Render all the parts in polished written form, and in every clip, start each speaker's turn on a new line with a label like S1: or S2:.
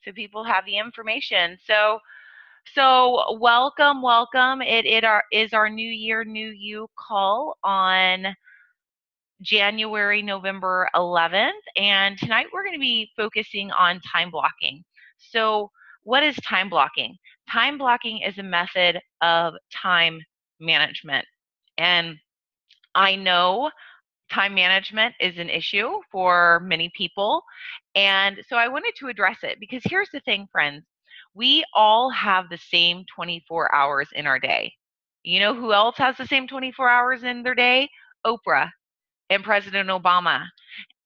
S1: so people have the information. So welcome, welcome. Is our New Year, New You call on November 11th, and tonight we're going to be focusing on time blocking. So what is time blocking? Time blocking is a method of time management, and I know time management is an issue for many people, and so I wanted to address it because here's the thing, friends. We all have the same 24 hours in our day. You know who else has the same 24 hours in their day? Oprah and President Obama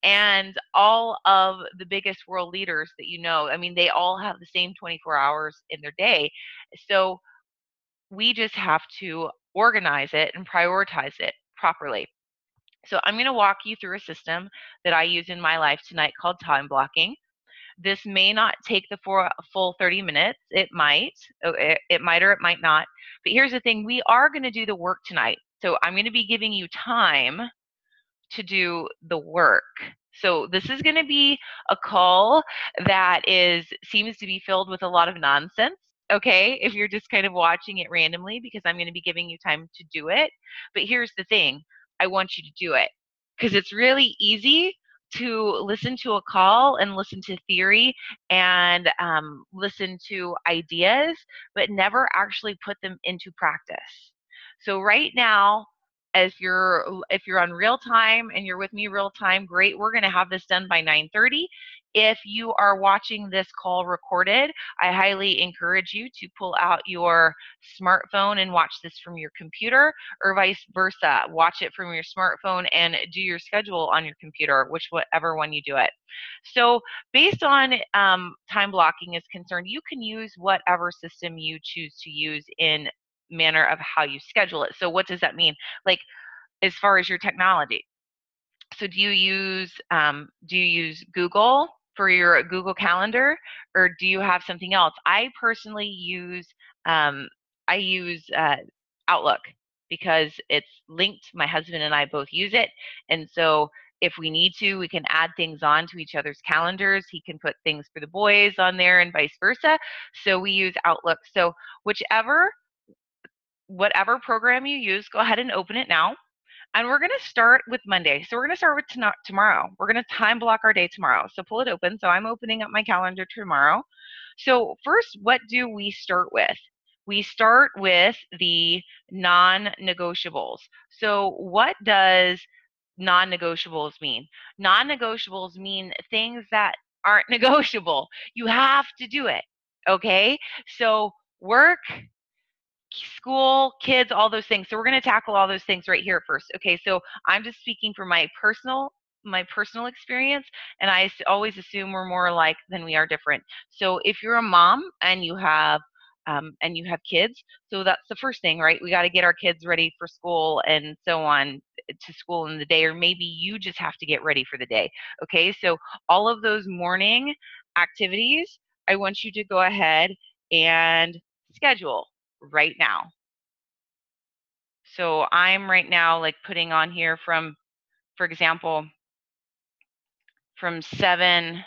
S1: and all of the biggest world leaders that you know. I mean, they all have the same 24 hours in their day. So we just have to organize it and prioritize it properly. So I'm going to walk you through a system that I use in my life tonight called time blocking. This may not take the full 30 minutes. It might. It might or it might not. But here's the thing. We are going to do the work tonight. So I'm going to be giving you time to do the work. So this is going to be a call that seems to be filled with a lot of nonsense. Okay, if you're just kind of watching it randomly, because I'm going to be giving you time to do it. But here's the thing. I want you to do it because it's really easy to listen to a call and listen to theory and listen to ideas, but never actually put them into practice. So right now, if you're on real time and you're with me real time, great. We're going to have this done by 9:30. If you are watching this call recorded, I highly encourage you to pull out your smartphone and watch this from your computer, or vice versa. Watch it from your smartphone and do your schedule on your computer, whichever one you do it. So based on time blocking is concerned, you can use whatever system you choose to use in manner of how you schedule it. So what does that mean? Like, as far as your technology. So do you use Google for your Google Calendar, or do you have something else? I personally use Outlook because it's linked. My husband and I both use it, and so if we need to, we can add things on to each other's calendars. He can put things for the boys on there and vice versa. So we use Outlook. So whatever program you use, go ahead and open it now. And we're going to start with Monday. So we're going to start with tomorrow. We're going to time block our day tomorrow. So pull it open. So I'm opening up my calendar tomorrow. So first, what do we start with? We start with the non-negotiables. So what does non-negotiables mean? Non-negotiables mean things that aren't negotiable. You have to do it. Okay? So work, school, kids, all those things. So we're going to tackle all those things right here first. Okay, so I'm just speaking from my personal experience, and I always assume we're more alike than we are different. So if you're a mom and you have kids, so that's the first thing, right? We got to get our kids ready for school and so on, to school in the day, or maybe you just have to get ready for the day. Okay, so all of those morning activities, I want you to go ahead and schedule right now. So I'm right now like putting on here from, for example, from 7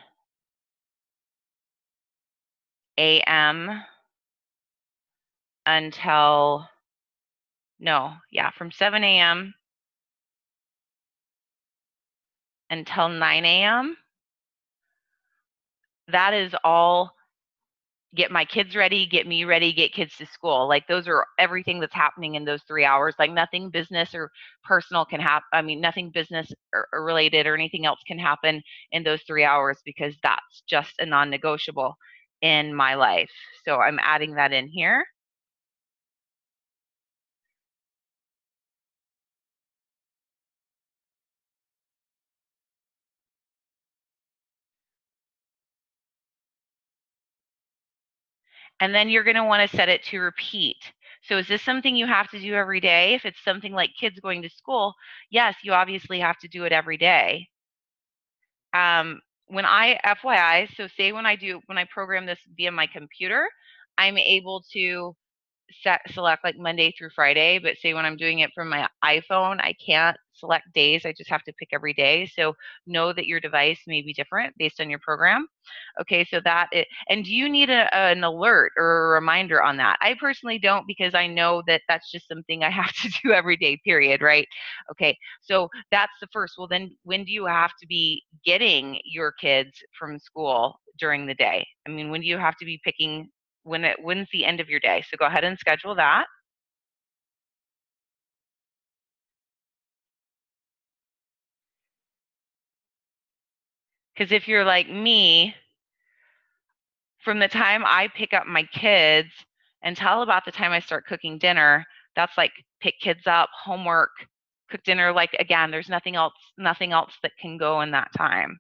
S1: a.m. until, from 7 a.m. until 9 a.m. That is all. Get my kids ready, get me ready, get kids to school. Like, those are everything that's happening in those 3 hours. Like, nothing business or personal can happen. I mean, nothing business or related or anything else can happen in those 3 hours, because that's just a non-negotiable in my life. So I'm adding that in here. And then you're going to want to set it to repeat. So is this something you have to do every day? If it's something like kids going to school, yes, you obviously have to do it every day. When FYI, so say when I program this via my computer, I'm able to select like Monday through Friday, but say when I'm doing it from my iPhone, I can't select days. I just have to pick every day. So know that your device may be different based on your program. Okay, so and do you need an alert or a reminder on that? I personally don't, because I know that that's just something I have to do every day, period, right? Okay, so that's the first. Well, then when do you have to be getting your kids from school during the day? I mean, when do you have to be picking, when's the end of your day? So go ahead and schedule that. Because if you're like me, from the time I pick up my kids until about the time I start cooking dinner, that's like pick kids up, homework, cook dinner. Like, again, there's nothing else that can go in that time.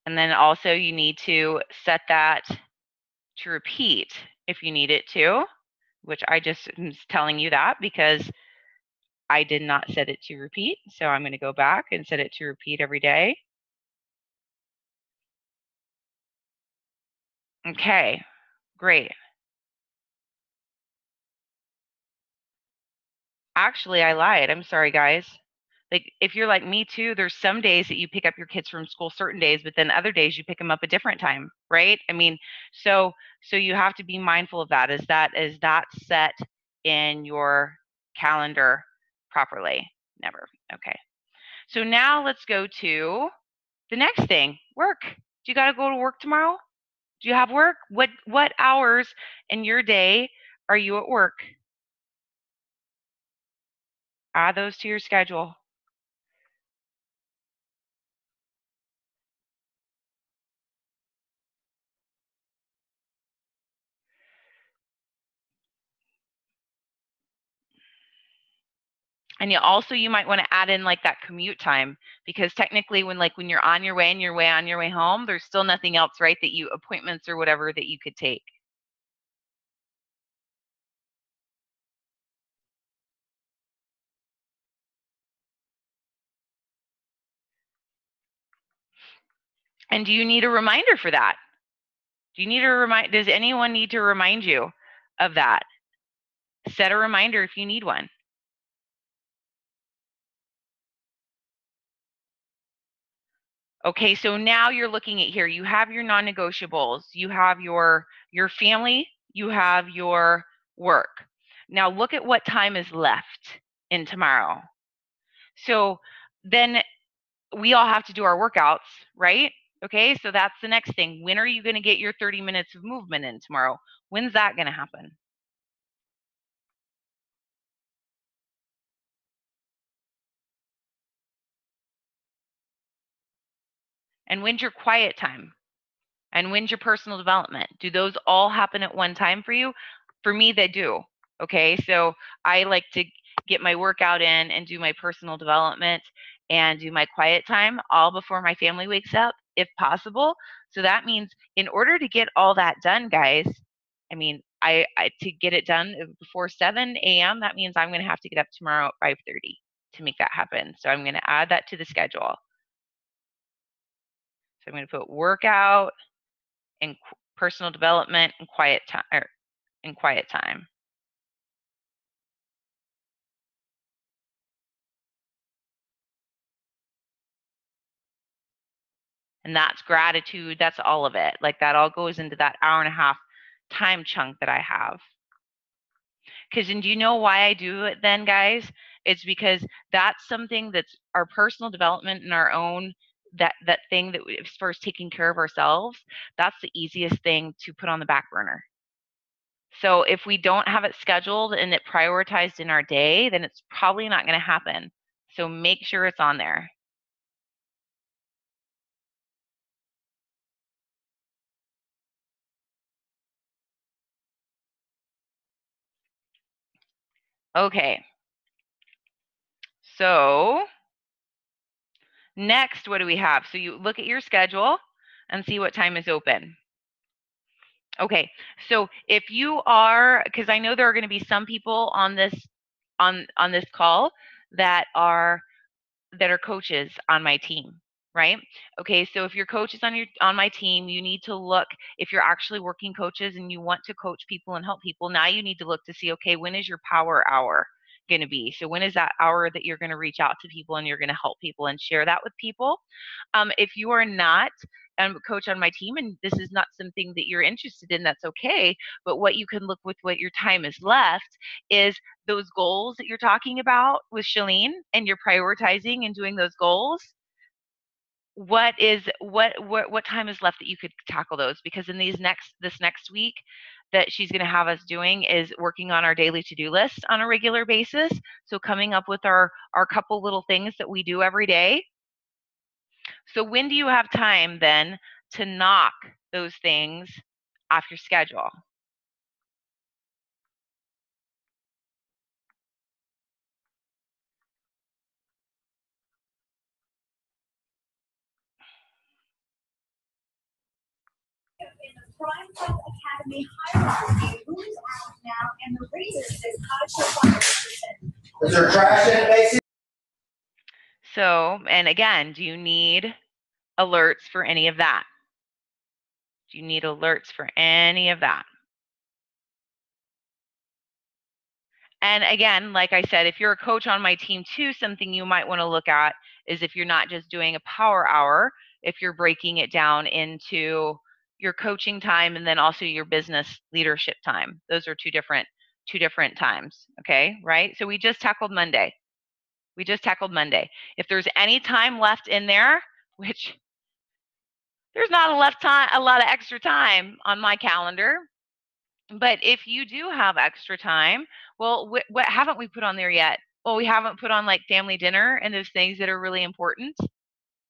S1: And then also you need to set that to repeat if you need it to, which I just am telling you that because I did not set it to repeat. So I'm going to go back and set it to repeat every day. Okay, great. Actually, I lied. I'm sorry, guys. Like, if you're like me too, there's some days that you pick up your kids from school certain days, but then other days you pick them up a different time, right? I mean, so you have to be mindful of that. Is that set in your calendar properly? Never. Okay. So now let's go to the next thing. Work. Do you got to go to work tomorrow? Do you have work? What hours in your day are you at work? Add those to your schedule. And you might want to add in like that commute time, because technically when you're on your way on your way home, there's still nothing else, right, that you appointments or whatever that you could take. And do you need a reminder for that? Does anyone need to remind you of that? Set a reminder if you need one. Okay, so now you're looking at here. You have your non-negotiables. You have your family. You have your work. Now look at what time is left in tomorrow. So then we all have to do our workouts, right? Okay, so that's the next thing. When are you going to get your 30 minutes of movement in tomorrow? When's that going to happen? And when's your quiet time? And when's your personal development? Do those all happen at one time for you? For me, they do. Okay, so I like to get my workout in and do my personal development and do my quiet time all before my family wakes up, if possible. So that means in order to get all that done, guys, I mean, I to get it done before 7 a.m., that means I'm going to have to get up tomorrow at 5:30 to make that happen. So I'm going to add that to the schedule. So I'm going to put workout and personal development and quiet time. And that's gratitude. That's all of it. Like, that all goes into that hour and a half time chunk that I have. And do you know why I do it then, guys? It's because that's something that's our personal development and our own, that thing that as far as taking care of ourselves, that's the easiest thing to put on the back burner. So if we don't have it scheduled and it prioritized in our day, then it's probably not going to happen. So make sure it's on there. Okay. So next, what do we have? So you look at your schedule and see what time is open. Okay, so if you are, because I know there are going to be some people on this on this call that are coaches on my team, right? Okay, so if your coach is on my team, you need to look, if you're actually working coaches and you want to coach people and help people, now you need to look to see, okay, when is your power hour going to be? So when is that hour that you're going to reach out to people and you're going to help people and share that with people? If you are not a coach on my team and this is not something that you're interested in, that's okay. But what you can look with what your time is left is those goals that you're talking about with Shalene, and you're prioritizing and doing those goals. What time is left that you could tackle those? Because in this next week that she's going to have us doing is working on our daily to-do list on a regular basis. So coming up with our couple little things that we do every day. So when do you have time then to knock those things off your schedule?
S2: In the Prime Academy hierarchy, who's out now, and the reason is how to show 5%. Is there trash in it, basically?
S1: So, and again, do you need alerts for any of that? Do you need alerts for any of that? And again, like I said, if you're a coach on my team too, something you might want to look at is if you're not just doing a power hour, if you're breaking it down into your coaching time and then also your business leadership time. Those are two different times, okay? Right? So we just tackled Monday. If there's any time left in there, which there's not a lot of extra time on my calendar, but if you do have extra time, well, what haven't we put on there yet? Well, we haven't put on like family dinner and those things that are really important,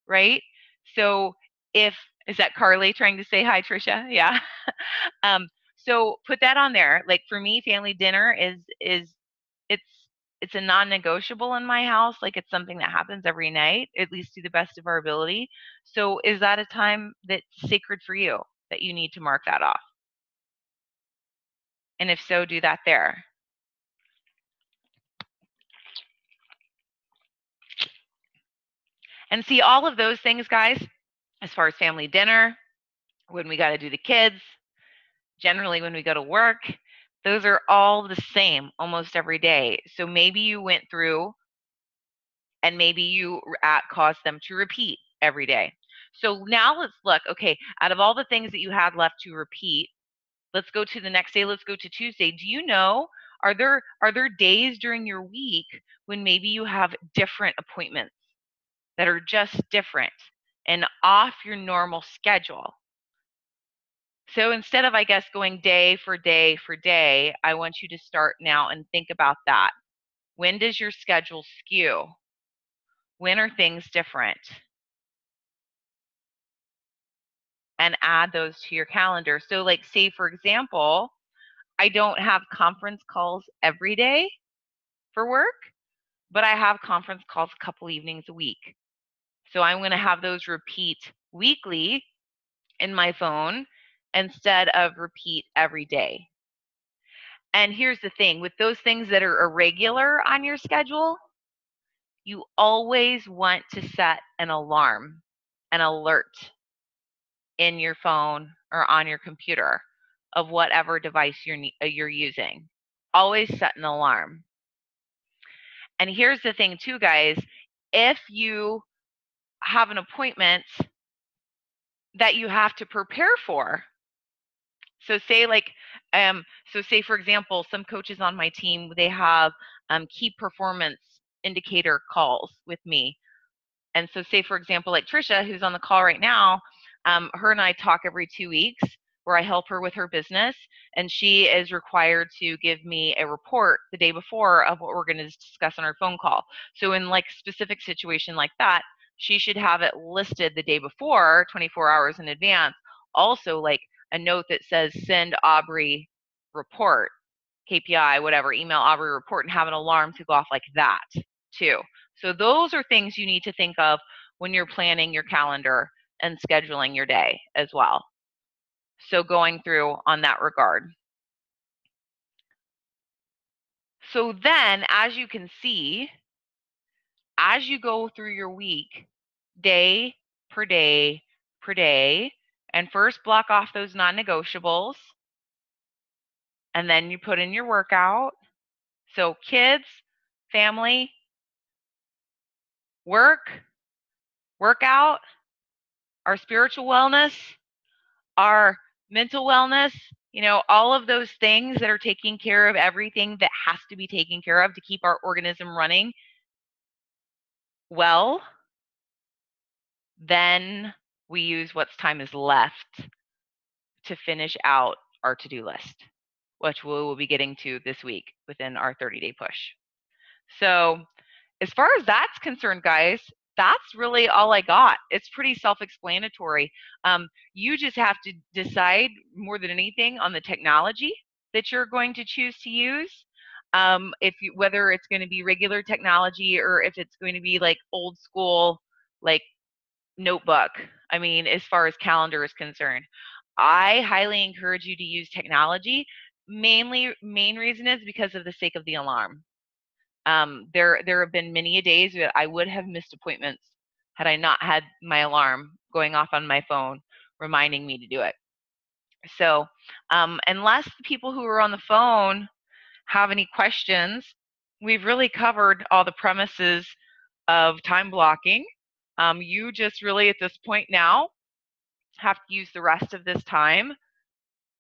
S1: right? So is that Carly trying to say hi, Trisha? Yeah. So put that on there. Like for me, family dinner is it's a non-negotiable in my house. Like it's something that happens every night, at least to the best of our ability. So is that a time that's sacred for you that you need to mark that off? And if so, do that there. And see, all of those things, guys, as far as family dinner, when we got to do the kids, generally when we go to work, those are all the same almost every day. So maybe you went through and maybe you caused them to repeat every day. So now let's look, okay, out of all the things that you had left to repeat, let's go to the next day. Let's go to Tuesday. Do you know, are there days during your week when maybe you have different appointments that are just different and off your normal schedule? So instead of, I guess, going day for day for day, I want you to start now and think about that. When does your schedule skew? When are things different? And add those to your calendar. So like, say for example, I don't have conference calls every day for work, but I have conference calls a couple evenings a week. So I'm going to have those repeat weekly in my phone instead of repeat every day. And here's the thing, with those things that are irregular on your schedule, you always want to set an alarm, an alert in your phone or on your computer of whatever device you're using. Always set an alarm. And here's the thing too, guys, if you have an appointment that you have to prepare for, so say for example, some coaches on my team, they have key performance indicator calls with me. And so say for example, like Trisha, who's on the call right now, her and I talk every 2 weeks where I help her with her business, and she is required to give me a report the day before of what we're going to discuss on our phone call. So in like specific situation like that, she should have it listed the day before, 24 hours in advance. Also like a note that says send Aubrey report, KPI, whatever, email Aubrey report, and have an alarm to go off like that too. So those are things you need to think of when you're planning your calendar and scheduling your day as well. So going through on that regard. So then, as you can see, as you go through your week, day per day per day, and first block off those non-negotiables, and then you put in your workout. So kids, family, workout, our spiritual wellness, our mental wellness, all of those things that are taking care of everything that has to be taken care of to keep our organism running well. Then we use what's time is left to finish out our to-do list, which we will be getting to this week within our 30-day push. So as far as that's concerned, guys, that's really all I got. It's pretty self-explanatory. You just have to decide more than anything on the technology that you're going to choose to use. Whether it's going to be regular technology or if it's going to be like old school, like notebook. I mean, as far as calendar is concerned, I highly encourage you to use technology. Main reason is because of the sake of the alarm. There have been many days that I would have missed appointments had I not had my alarm going off on my phone reminding me to do it. So unless the people who are on the phone have any questions, we've really covered all the premises of time blocking. You just really at this point now have to use the rest of this time.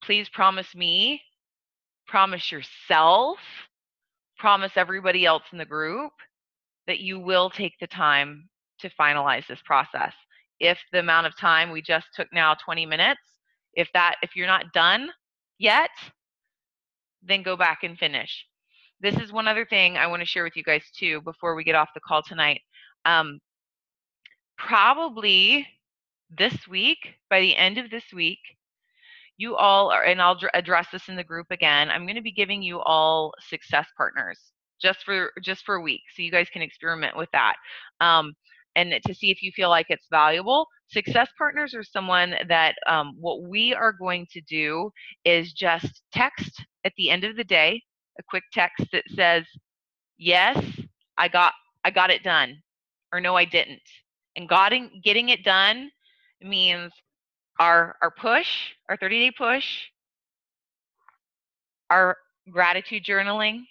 S1: Please promise me, promise yourself, promise everybody else in the group that you will take the time to finalize this process. If the amount of time we just took now, 20 minutes, if you're not done yet, then go back and finish. This is one other thing I want to share with you guys too before we get off the call tonight. Probably this week, by the end of this week, you all are, and I'll address this in the group again, I'm going to be giving you all success partners just for a week, so you guys can experiment with that. And to see if you feel like it's valuable. Success partners are someone that what we are going to do is just text at the end of the day, a quick text that says, yes, I got it done, or no, I didn't. And getting it done means our push, our 30-day push, our gratitude journaling,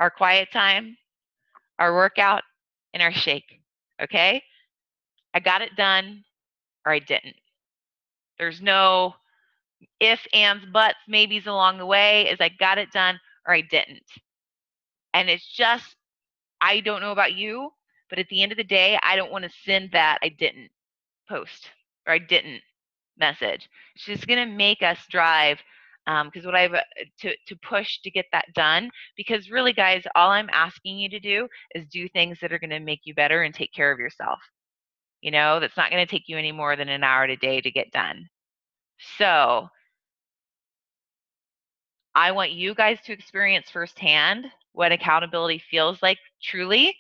S1: our quiet time, our workout, and our shake. Okay? I got it done or I didn't. There's no ifs, ands, buts, maybes along the way. Is I got it done or I didn't. And it's just, I don't know about you, but at the end of the day, I don't want to send that I didn't post or I didn't message. It's just going to make us drive because what I've to push to get that done, because really, guys, all I'm asking you to do is do things that are going to make you better and take care of yourself. That's not going to take you any more than an hour a day to get done. So I want you guys to experience firsthand what accountability feels like truly,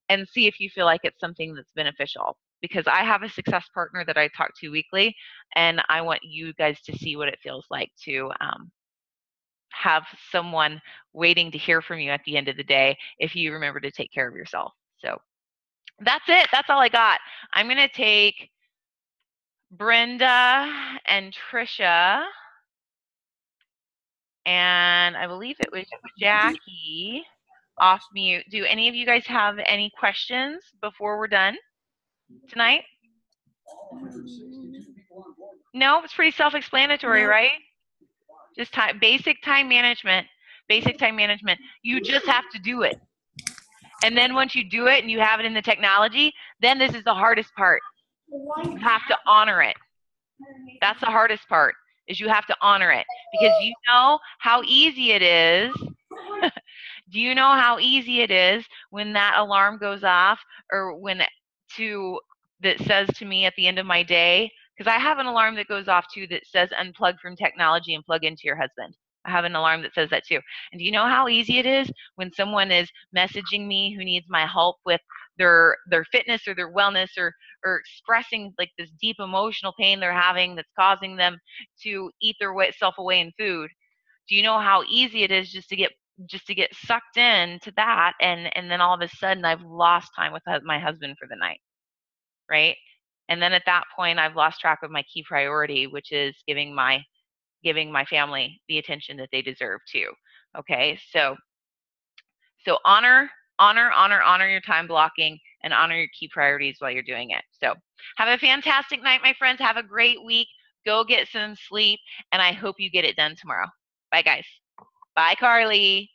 S1: and see if you feel like it's something that's beneficial. Because I have a success partner that I talk to weekly, and I want you guys to see what it feels like to have someone waiting to hear from you at the end of the day if you remember to take care of yourself. So that's it. That's all I got. I'm going to take Brenda and Trisha, and I believe it was Jackie off mute. Do any of you guys have any questions before we're done tonight? No, it's pretty self-explanatory, right? Just basic time management. Basic time management. You just have to do it. And then once you do it and you have it in the technology, then this is the hardest part. You have to honor it. That's the hardest part, is you have to honor it. Because you know how easy it is. Do you know how easy it is when that alarm goes off, or that says to me at the end of my day, because I have an alarm that goes off too that says unplug from technology and plug into your husband. I have an alarm that says that too. And do you know how easy it is when someone is messaging me who needs my help with their fitness or their wellness, or expressing like this deep emotional pain they're having that's causing them to eat their self away in food? Do you know how easy it is just to get just to get sucked into that, and then all of a sudden I've lost time with my husband for the night, right? And then at that point I've lost track of my key priority, which is giving my family the attention that they deserve too. Okay, so honor your time blocking and honor your key priorities while you're doing it. So have a fantastic night, my friends. Have a great week. Go get some sleep, and I hope you get it done tomorrow. Bye, guys. Bye, Carly.